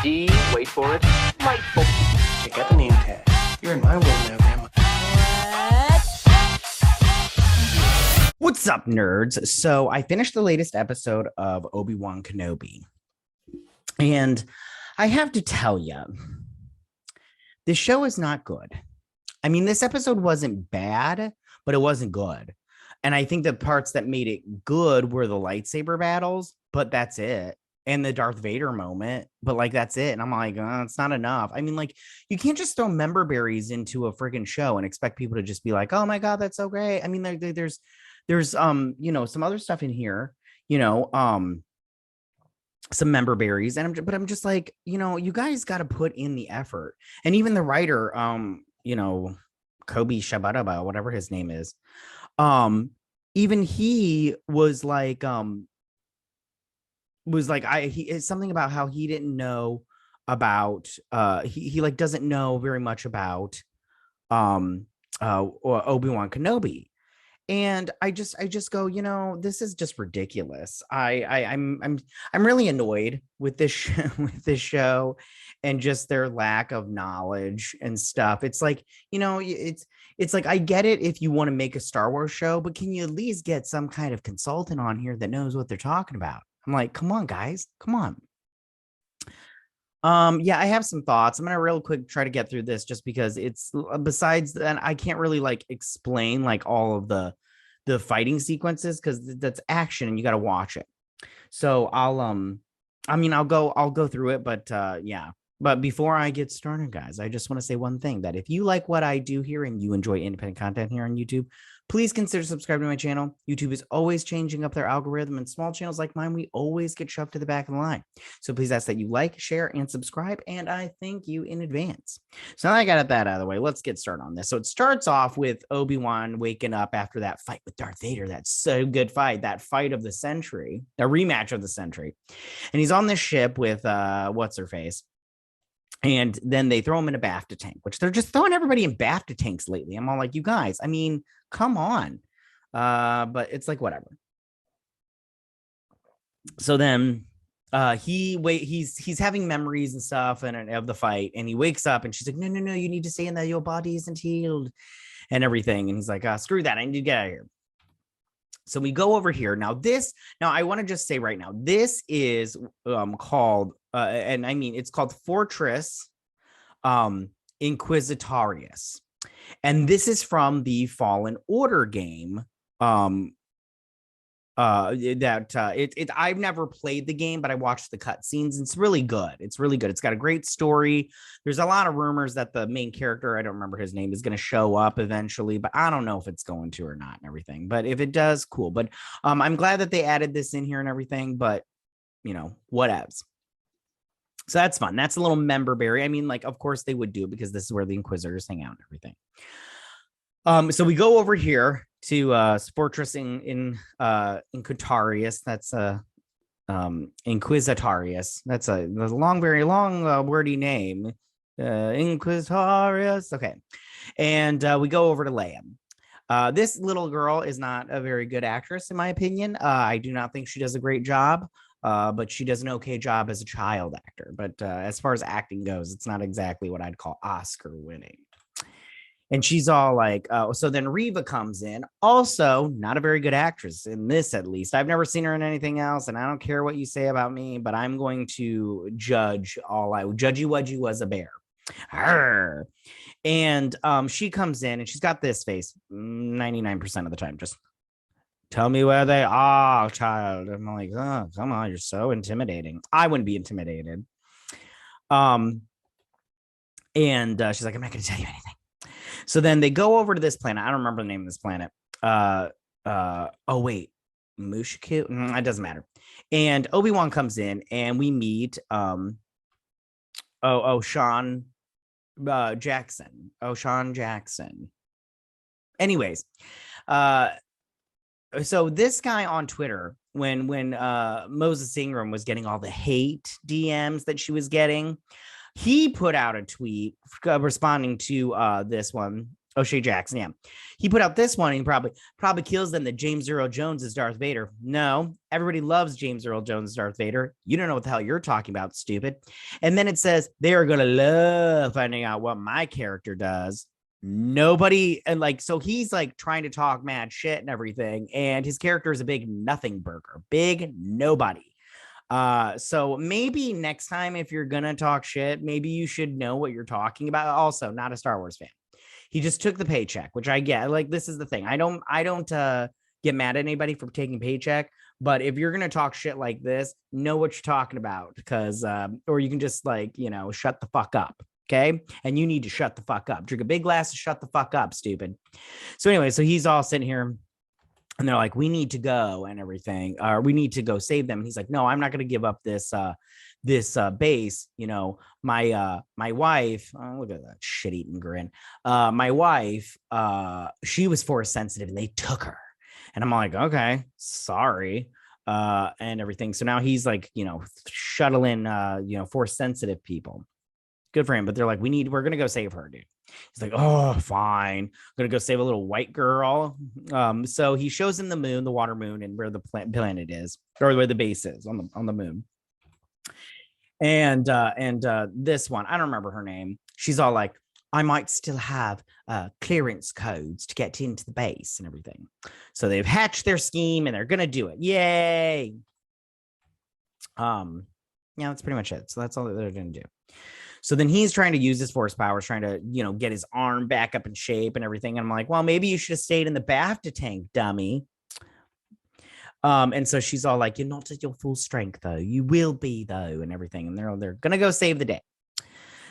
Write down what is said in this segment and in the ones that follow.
D, wait for it, light bulb. Check out the name tag. You're in my world now, Grandma. What's up, nerds? So I finished the latest episode of Obi Wan Kenobi. And I have to tell you, this show is not good. I mean, this episode wasn't bad, but it wasn't good. And I think the parts that made it good were the lightsaber battles, but that's it. And the Darth Vader moment, but like, that's it. And I'm like, it's not enough. I mean, like, you can't just throw member berries into a friggin' show and expect people to just be like, oh my God, that's so great. I mean, there's some other stuff in here, some member berries. But I'm just like, you guys got to put in the effort. And even the writer, Kobe Shabaraba, whatever his name is, even he was like, it's something about how he didn't know about he like doesn't know very much about Obi-Wan Kenobi. And I just go, this is just ridiculous. I'm really annoyed with this with this show and just their lack of knowledge and stuff. It's like, it's like, I get it if you want to make a Star Wars show, but can you at least get some kind of consultant on here that knows what they're talking about? I'm like, come on, guys, come on. Yeah, I have some thoughts. I'm gonna real quick try to get through this just because it's besides that, I can't really like explain like all of the fighting sequences because that's action and you got to watch it. So I'll go through it, but yeah. But before I get started, guys, I just want to say one thing, that if you like what I do here and you enjoy independent content here on YouTube, please consider subscribing to my channel. YouTube is always changing up their algorithm, and small channels like mine, we always get shoved to the back of the line. So please ask that you like, share, and subscribe, and I thank you in advance. So now I got that out of the way. Let's get started on this. So it starts off with Obi-Wan waking up after that fight with Darth Vader. That's so good fight. That fight of the century, a rematch of the century. And he's on this ship with what's-her-face. And then they throw him in a BAFTA tank, which they're just throwing everybody in BAFTA tanks lately. I'm all like, you guys, I mean, come on. But it's like, whatever. So then he's having memories and stuff and of the fight, and he wakes up and she's like, no, you need to stay in there. Your body isn't healed and everything. And he's like, screw that. I need to get out of here. So we go over here. Now I want to just say right now, this is called, and I mean, it's called Fortress Inquisitorius. And this is from the Fallen Order game. I've never played the game, but I watched the cutscenes. It's really good. It's really good. It's got a great story. There's a lot of rumors that the main character, I don't remember his name, is going to show up eventually, but I don't know if it's going to or not and everything. But if it does, cool. But I'm glad that they added this in here and everything, but whatevs. So that's fun. That's a little member berry. I mean, like, of course they would do, because this is where the Inquisitors hang out and everything. So we go over here to Fortress in Inquisitorius. That's Inquisitorius. That's a long, very long, wordy name. Inquisitorius. Okay, and we go over to Leia. This little girl is not a very good actress, in my opinion. I do not think she does a great job. But she does an okay job as a child actor. But as far as acting goes, it's not exactly what I'd call Oscar winning. And she's all like, so then Reva comes in, also not a very good actress in this, at least. I've never seen her in anything else, and I don't care what you say about me, but I'm going to judge Judgy Wudgy was a bear. Arr. And she comes in, and she's got this face 99% of the time, just tell me where they are, child. I'm like, oh, come on, you're so intimidating. I wouldn't be intimidated. And she's like, I'm not going to tell you anything. So then they go over to this planet. I don't remember the name of this planet. Oh wait, Mushku. It doesn't matter. And Obi-Wan comes in, and we meet Sean Jackson. Sean Jackson. Anyways, so this guy on Twitter, when Moses Ingram was getting all the hate DMs that she was getting, he put out a tweet responding to this one O'Shea Jackson, yeah. He put out this one and probably kills them that James Earl Jones is Darth Vader. No, everybody loves James Earl Jones as Darth Vader. You don't know what the hell you're talking about, stupid. And then it says they are gonna love finding out what my character does. Nobody, and like, so he's like trying to talk mad shit and everything, and his character is a big nothing burger, big nobody. So maybe next time if you're gonna talk shit, maybe you should know what you're talking about. Also, not a Star Wars fan. He just took the paycheck, which I get. Like, this is the thing. I don't get mad at anybody for taking paycheck, but if you're gonna talk shit like this, know what you're talking about, because or you can just like, you know, shut the fuck up. Okay. And you need to shut the fuck up. Drink a big glass and shut the fuck up, stupid. So anyway, so he's all sitting here and they're like, we need to go and everything, or we need to go save them. And he's like, no, I'm not going to give up this base. You know, my wife, oh, look at that shit-eating grin. My wife, she was force sensitive and they took her. And I'm like, okay, sorry. And everything. So now he's like, you know, shuttling, you know, force sensitive people. Good for him. But they're like, we're going to go save her, dude. He's like, oh, fine. I'm going to go save a little white girl. So he shows him the moon, the water moon, and where the planet is, or where the base is on the moon. And this one, I don't remember her name. She's all like, I might still have clearance codes to get into the base and everything. So they've hatched their scheme and they're going to do it. Yay. Yeah, that's pretty much it. So that's all that they're going to do. So then he's trying to use his force powers, trying to, you know, get his arm back up in shape and everything. And I'm like, well, maybe you should have stayed in the BAFTA tank, dummy. And so she's all like, you're not at your full strength, though. You will be, though, and everything. And they're going to go save the day.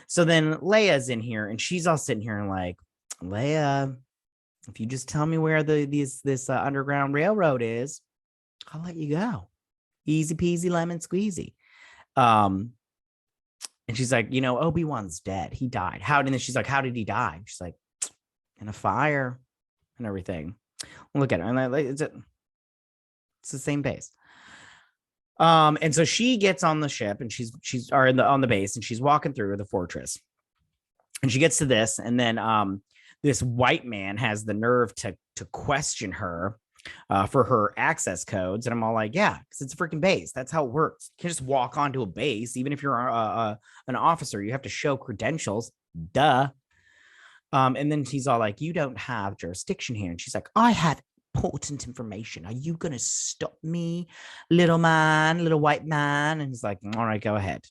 So then Leia's in here and she's all sitting here and like, Leia, if you just tell me where this underground railroad is, I'll let you go. Easy peasy lemon squeezy. And she's like, you know, Obi Wan's dead. He died. How? And then she's like, how did he die? She's like, in a fire and everything. Look at her. And it's the same base. And so she gets on the ship and she's on the base and she's walking through the fortress. And she gets to this, and then this white man has the nerve to question her for her access codes. And I'm all like, yeah, because it's a freaking base. That's how it works. You can't just walk onto a base. Even if you're an officer, you have to show credentials. Duh. And then she's all like, you don't have jurisdiction here. And she's like, I have important information. Are you going to stop me, little white man? And he's like, all right, go ahead.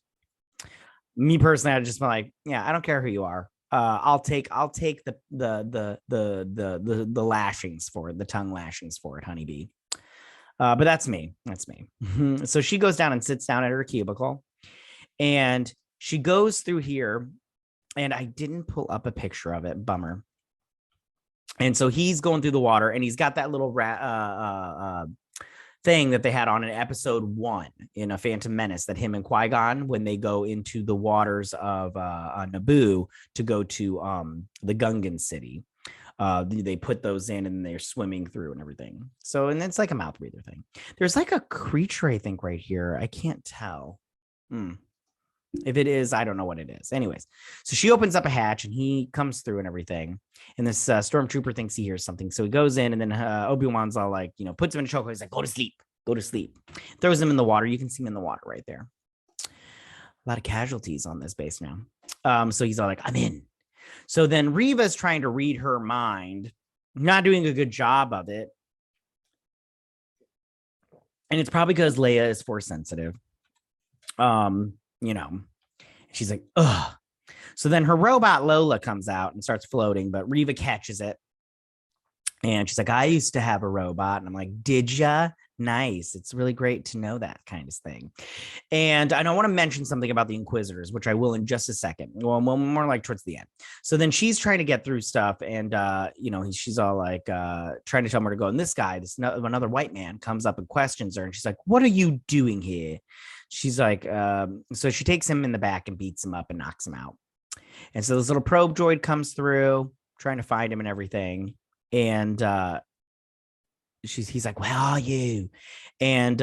Me personally, I'd just be like, yeah, I don't care who you are. I'll take the lashings for it, the tongue lashings for it, honeybee. But that's me. So she goes down and sits down at her cubicle, and she goes through here, and I didn't pull up a picture of it. Bummer. And so he's going through the water, and he's got that little thing that they had on in episode 1 in A Phantom Menace, that him and Qui-Gon, when they go into the waters of Naboo to go to the Gungan city, they put those in and they're swimming through and everything. So, and it's like a mouth breather thing. There's like a creature, I think, right here. I can't tell. If it is, I don't know what it is. Anyways, so she opens up a hatch and he comes through and everything. And this stormtrooper thinks he hears something. So he goes in, and then Obi-Wan's all like, you know, puts him in a chokehold. He's like, go to sleep. Throws him in the water. You can see him in the water right there. A lot of casualties on this base now. So he's all like, I'm in. So then Reva's trying to read her mind, not doing a good job of it. And it's probably because Leia is force sensitive. You know, she's like, ugh. So then her robot Lola comes out and starts floating, but Reva catches it. And she's like, I used to have a robot. And I'm like, did ya? Nice. It's really great to know that kind of thing. And I want to mention something about the Inquisitors, which I will in just a second. Well, more like towards the end. So then she's trying to get through stuff. And, you know, she's all like trying to tell her to go. And this guy, another white man, comes up and questions her. And she's like, what are you doing here? She's like, so she takes him in the back and beats him up and knocks him out. And so this little probe droid comes through trying to find him and everything. And he's like, where are you? And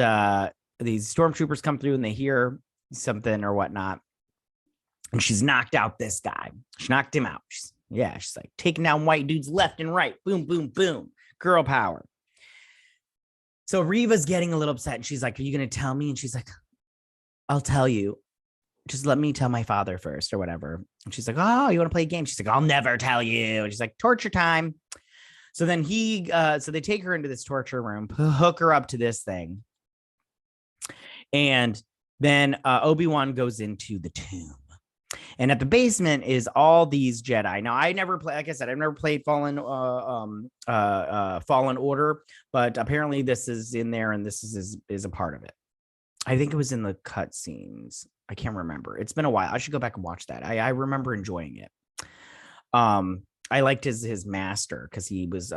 these stormtroopers come through and they hear something or whatnot. And she's knocked out this guy. She knocked him out. She's Yeah, she's like taking down white dudes left and right. Boom, boom, boom. Girl power. So Reva's getting a little upset and she's like, are you going to tell me? And she's like, I'll tell you. Just let me tell my father first or whatever. And she's like, oh, you want to play a game? She's like, I'll never tell you. And she's like, torture time. So then so they take her into this torture room, hook her up to this thing. And then Obi-Wan goes into the tomb. And at the basement is all these Jedi. Now, I never play, like I said, I've never played Fallen Order, but apparently this is in there and this is a part of it. I think it was in the cutscenes. I can't remember. It's been a while. I should go back and watch that. I remember enjoying it. I liked his master because he was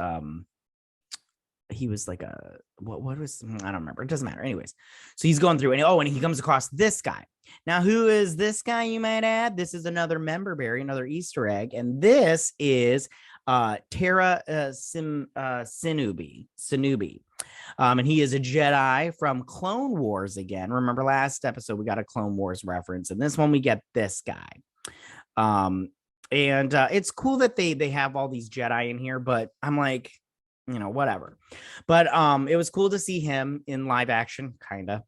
like a what was, I don't remember. It doesn't matter. Anyways, so he's going through and he comes across this guy. Now, who is this guy, you might add? This is another member berry, another Easter egg, and this is Tara Sinubi. And he is a Jedi from Clone Wars again. Remember last episode we got a Clone Wars reference, and this one we get this guy. And it's cool that they have all these Jedi in here, but I'm like, whatever. But it was cool to see him in live action, kind of.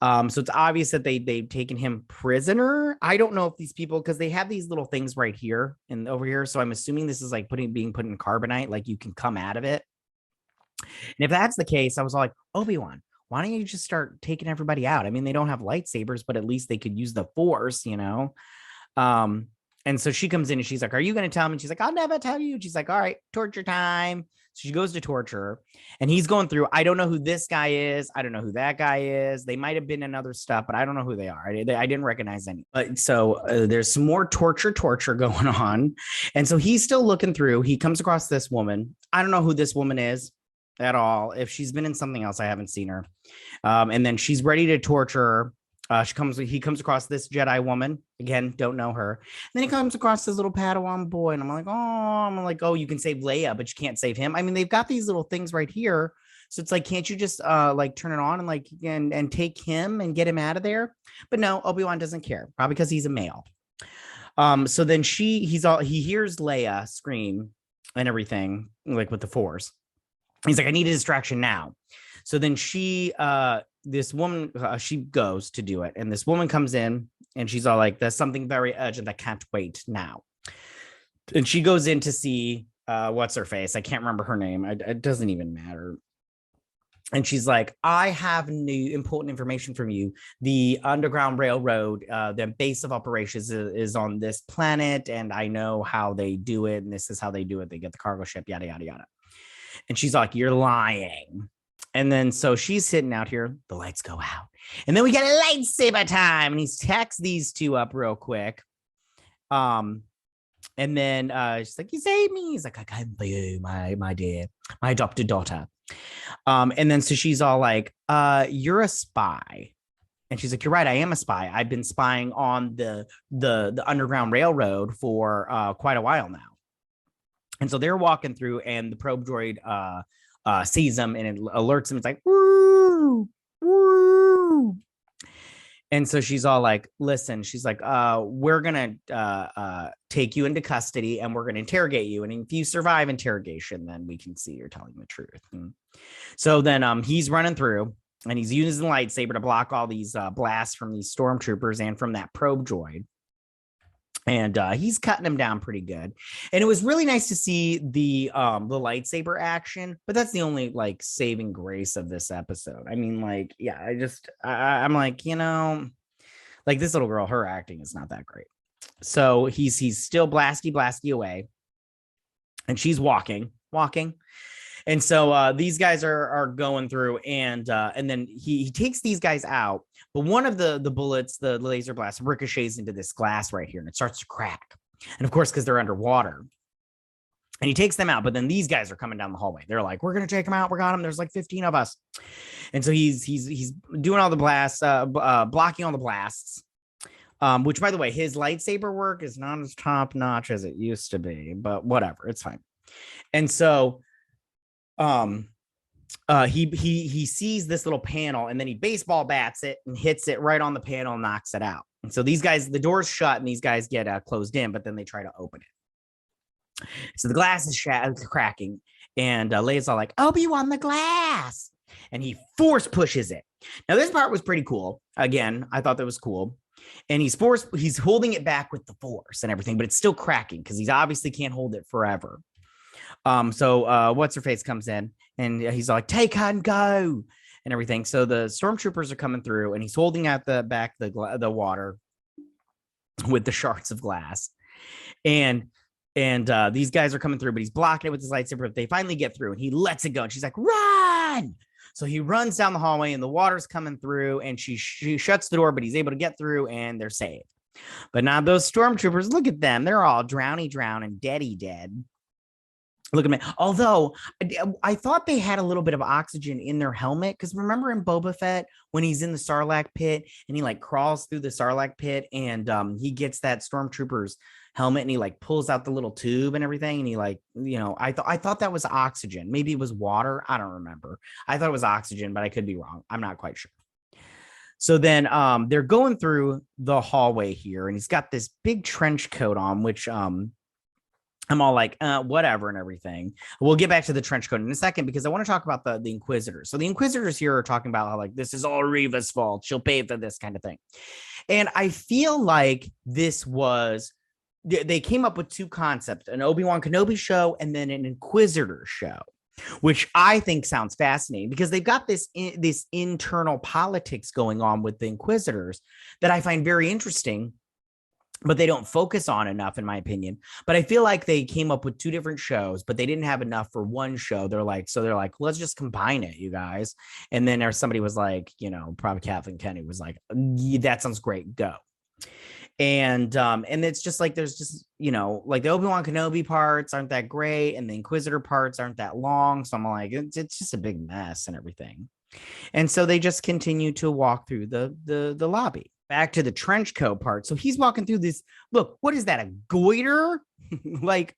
So it's obvious that they've taken him prisoner. I don't know if these people, because they have these little things right here and over here. So I'm assuming this is like being put in carbonite, like you can come out of it. And if that's the case, I was like, Obi-Wan, why don't you just start taking everybody out? I mean, they don't have lightsabers, but at least they could use the Force, And so she comes in and she's like, are you going to tell me? And she's like, I'll never tell you. She's like, all right, torture time. So she goes to torture and he's going through. I don't know who this guy is. I don't know who that guy is. They might have been in other stuff, but I don't know who they are. I didn't recognize any. But so there's some more torture going on. And so he's still looking through. He comes across this woman. I don't know who this woman is at all. If she's been in something else, I haven't seen her. And then she's ready to torture her. He comes across this Jedi woman. Again, don't know her. And then he comes across this little Padawan boy. And I'm like, oh, you can save Leia, but you can't save him. I mean, they've got these little things right here. So it's like, can't you just like turn it on and like and take him and get him out of there? But no, Obi-Wan doesn't care, probably because he's a male. So then he hears Leia scream and everything, like with the Force. He's like, I need a distraction now. So then this woman, she goes to do it. And this woman comes in and she's all like, there's something very urgent. I can't wait now. And she goes in to see what's her face. I can't remember her name. It doesn't even matter. And she's like, I have new important information from you. The Underground Railroad, the base of operations is on this planet. And I know how they do it. And this is how they do it. They get the cargo ship, yada, yada, yada. And she's like, you're lying. And then so she's sitting out here, the lights go out. And then we get a lightsaber time. And he's texts these two up real quick. And then she's like, you saved me. He's like, I came for you, my dear, my adopted daughter. And then so she's all like, you're a spy. And she's like, you're right, I am a spy. I've been spying on the Underground Railroad for quite a while now. And so they're walking through and the probe droid sees them and it alerts him. It's like, woo, woo. And so she's all like, listen, she's like, we're going to take you into custody and we're going to interrogate you. And if you survive interrogation, then we can see you're telling the truth. And so then he's running through and he's using the lightsaber to block all these blasts from these stormtroopers and from that probe droid. And he's cutting him down pretty good. And it was really nice to see the lightsaber action, but that's the only like saving grace of this episode. I mean, like, yeah, I'm like, like this little girl, her acting is not that great. So he's still blasty away. And she's walking. And so these guys are going through and then he takes these guys out. But one of the bullets, the laser blast, ricochets into this glass right here and it starts to crack. And of course, because they're underwater. And he takes them out. But then these guys are coming down the hallway. They're like, we're going to take them out. We got them. There's like 15 of us. And so he's doing all the blasts, blocking all the blasts. Which, by the way, his lightsaber work is not as top notch as it used to be. But whatever. It's fine. And so he sees this little panel and then he baseball bats it and hits it right on the panel and knocks it out. And so these guys, the door's shut and these guys get closed in, but then they try to open it. So the glass is cracking, and Leia's all like, Obi Wan the glass. And he force pushes it. Now, this part was pretty cool. Again, I thought that was cool. And he's holding it back with the force and everything, but it's still cracking because he's obviously can't hold it forever. So what's her face comes in and he's like, take and go and everything. So the stormtroopers are coming through and he's holding out the water with the shards of glass. And these guys are coming through, but he's blocking it with his lightsaber. But they finally get through and he lets it go. And she's like, run. So he runs down the hallway and the water's coming through and she shuts the door, but he's able to get through and they're saved. But now those stormtroopers, look at them. They're all drown and dead. Look at me. Although I thought they had a little bit of oxygen in their helmet. Because remember in Boba Fett when he's in the Sarlacc pit and he like crawls through the Sarlacc pit and he gets that stormtrooper's helmet and he like pulls out the little tube and everything. And he like, I thought that was oxygen. Maybe it was water. I don't remember. I thought it was oxygen, but I could be wrong. I'm not quite sure. So then they're going through the hallway here and he's got this big trench coat on, which I'm all like, whatever and everything. We'll get back to the trench coat in a second because I want to talk about the Inquisitors. So the Inquisitors here are talking about how like this is all Reva's fault. She'll pay for this kind of thing. And I feel like they came up with two concepts, an Obi Wan Kenobi show and then an Inquisitor show, which I think sounds fascinating because they've got this internal politics going on with the Inquisitors that I find very interesting. But they don't focus on enough, in my opinion. But I feel like they came up with two different shows, but they didn't have enough for one show. They're like, let's just combine it, you guys. And then there somebody was like, probably Kathleen Kennedy was like, that sounds great, go. And it's just like there's just like the Obi-Wan Kenobi parts aren't that great, and the Inquisitor parts aren't that long. So I'm like, it's just a big mess and everything. And so they just continue to walk through the lobby. Back to the trench coat part. So he's walking through this. Look, what is that? A goiter? Like,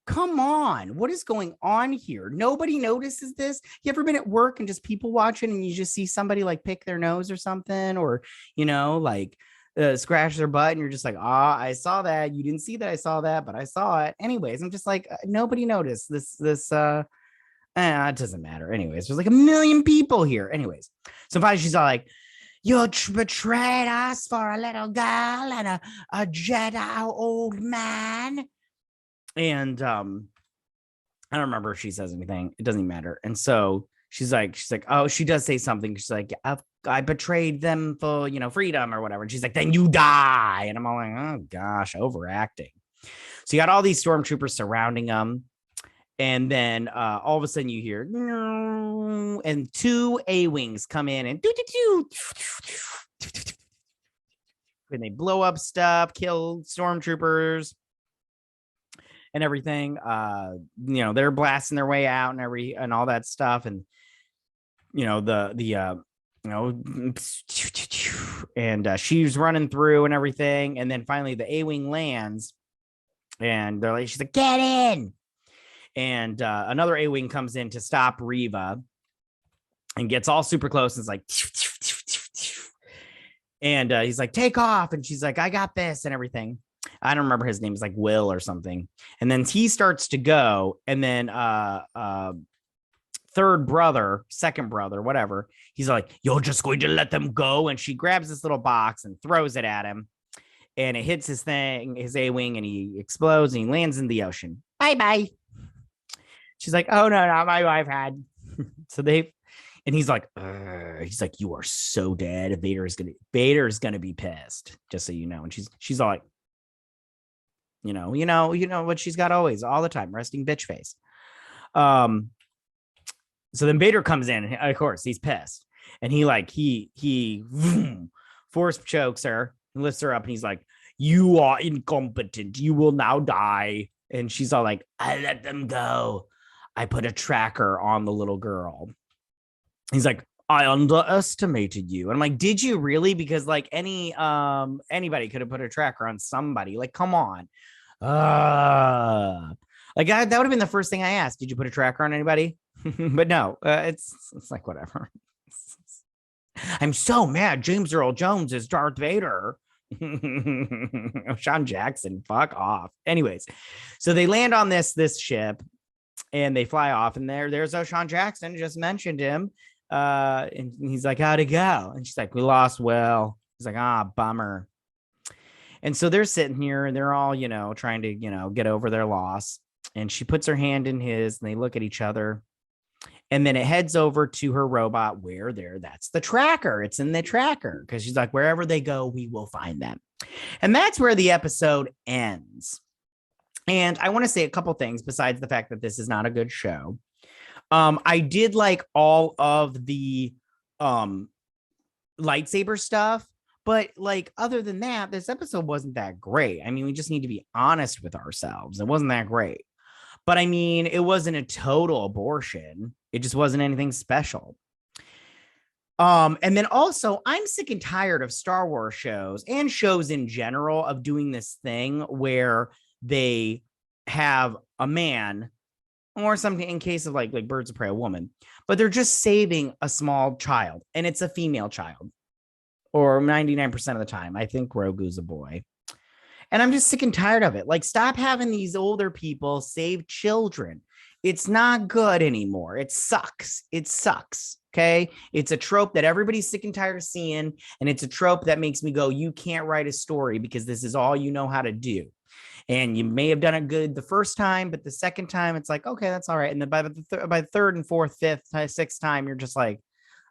come on. What is going on here? Nobody notices this. You ever been at work and just people watching and you just see somebody like pick their nose or something, or, like scratch their butt and you're just like, I saw that. You didn't see that. I saw that, but I saw it. Anyways, I'm just like, nobody noticed this. It doesn't matter. Anyways, there's like a million people here. Anyways, so finally she's all like, you betrayed us for a little girl and a Jedi old man. And I don't remember if she says anything. It doesn't even matter. And so she's like, oh, she does say something. She's like, I betrayed them for, freedom or whatever. And she's like, then you die. And I'm all like, oh gosh, overacting. So you got all these stormtroopers surrounding them. And then all of a sudden you hear, and two A-Wings come in and and they blow up stuff, kill stormtroopers and everything. They're blasting their way out and all that stuff. And, and she's running through and everything. And then finally the A-Wing lands and she's like, get in. And another A-Wing comes in to stop Reva and gets all super close and is like, and he's like, take off. And she's like, I got this and everything. I don't remember his name. It's like Will or something. And then he starts to go. And then second brother, whatever. He's like, you're just going to let them go. And she grabs this little box and throws it at him. And it hits his A-Wing, and he explodes and he lands in the ocean. Bye-bye. She's like, oh, no, not my wife had. And he's like, you are so dead. Vader is going to be pissed, just so you know. And she's all like, what she's got always, all the time, resting bitch face. So then Vader comes in, and of course he's pissed. And he force chokes her and lifts her up. And he's like, you are incompetent. You will now die. And she's all like, I let them go. I put a tracker on the little girl. He's like, I underestimated you. And I'm like, did you really? Because like anybody could have put a tracker on somebody. Like, come on. That would have been the first thing I asked. Did you put a tracker on anybody? But no, it's like, whatever. I'm so mad James Earl Jones is Darth Vader. Sean Jackson, fuck off. Anyways, so they land on this ship and they fly off, and there's O'Shawn Jackson, just mentioned him. And he's like, how'd it go? And she's like, we lost Will. He's like, bummer. And so they're sitting here and they're all, trying to, get over their loss. And she puts her hand in his and they look at each other. And then it heads over to her robot where that's the tracker. It's in the tracker because she's like, wherever they go, we will find them. And that's where the episode ends. And I want to say a couple things besides the fact that this is not a good show. I did like all of the lightsaber stuff, but like other than that, this episode wasn't that great. I mean, we just need to be honest with ourselves. It wasn't that great. But I mean, it wasn't a total abortion. It just wasn't anything special. And then also, I'm sick and tired of Star Wars shows and shows in general of doing this thing where they have a man or something in case of like Birds of Prey, a woman, but they're just saving a small child and it's a female child or 99% of the time. I think Grogu's a boy. And I'm just sick and tired of it. Like, stop having these older people save children. It's not good anymore. It sucks. It sucks. Okay. It's a trope that everybody's sick and tired of seeing. And it's a trope that makes me go, you can't write a story because this is all you know how to do. And you may have done it good the first time, but the second time it's like, okay, that's all right. And then by the third and fourth, fifth, sixth time, you're just like,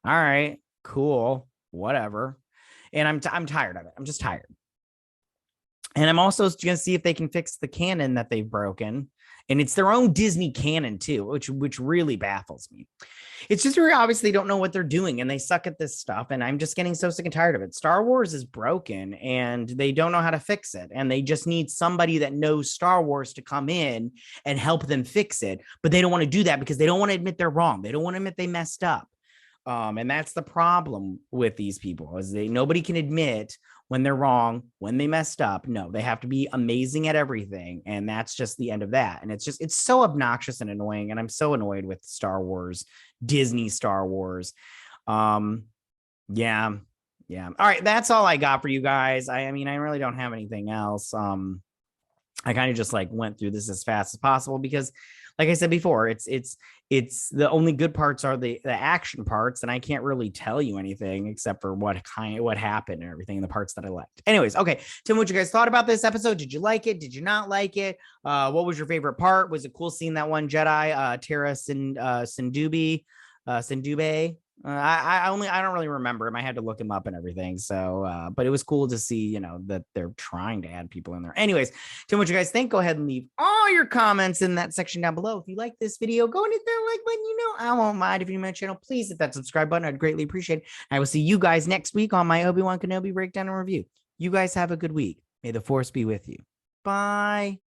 all right, cool, whatever. And I'm tired of it. I'm just tired. And I'm also going to see if they can fix the canon that they've broken. And it's their own Disney canon too, which really baffles me. It's just very obvious they don't know what they're doing and they suck at this stuff. And I'm just getting so sick and tired of it. Star Wars is broken and they don't know how to fix it. And they just need somebody that knows Star Wars to come in and help them fix it. But they don't want to do that because they don't want to admit they're wrong. They don't want to admit they messed up. And that's the problem with these people is nobody can admit when they're wrong, when they messed up. No, they have to be amazing at everything. And that's just the end of that. And it's so obnoxious and annoying. And I'm so annoyed with Star Wars, Disney Star Wars. Yeah. All right. That's all I got for you guys. I mean, I really don't have anything else. I kind of just like went through this as fast as possible because like I said before, it's the only good parts are the action parts. And I can't really tell you anything except for what happened and everything, the parts that I liked. Anyways. Okay. Tell me what you guys thought about this episode. Did you like it? Did you not like it? What was your favorite part? Was it cool seeing that one Jedi, Tara Sindube? I don't really remember him. I had to look him up and everything. So, but it was cool to see, that they're trying to add people in there. Anyways, tell me what you guys think. Go ahead and leave all your comments in that section down below. If you like this video, go and hit that like button. I won't mind. If you're new to my channel, please hit that subscribe button. I'd greatly appreciate it. I will see you guys next week on my Obi Wan Kenobi breakdown and review. You guys have a good week. May the force be with you. Bye.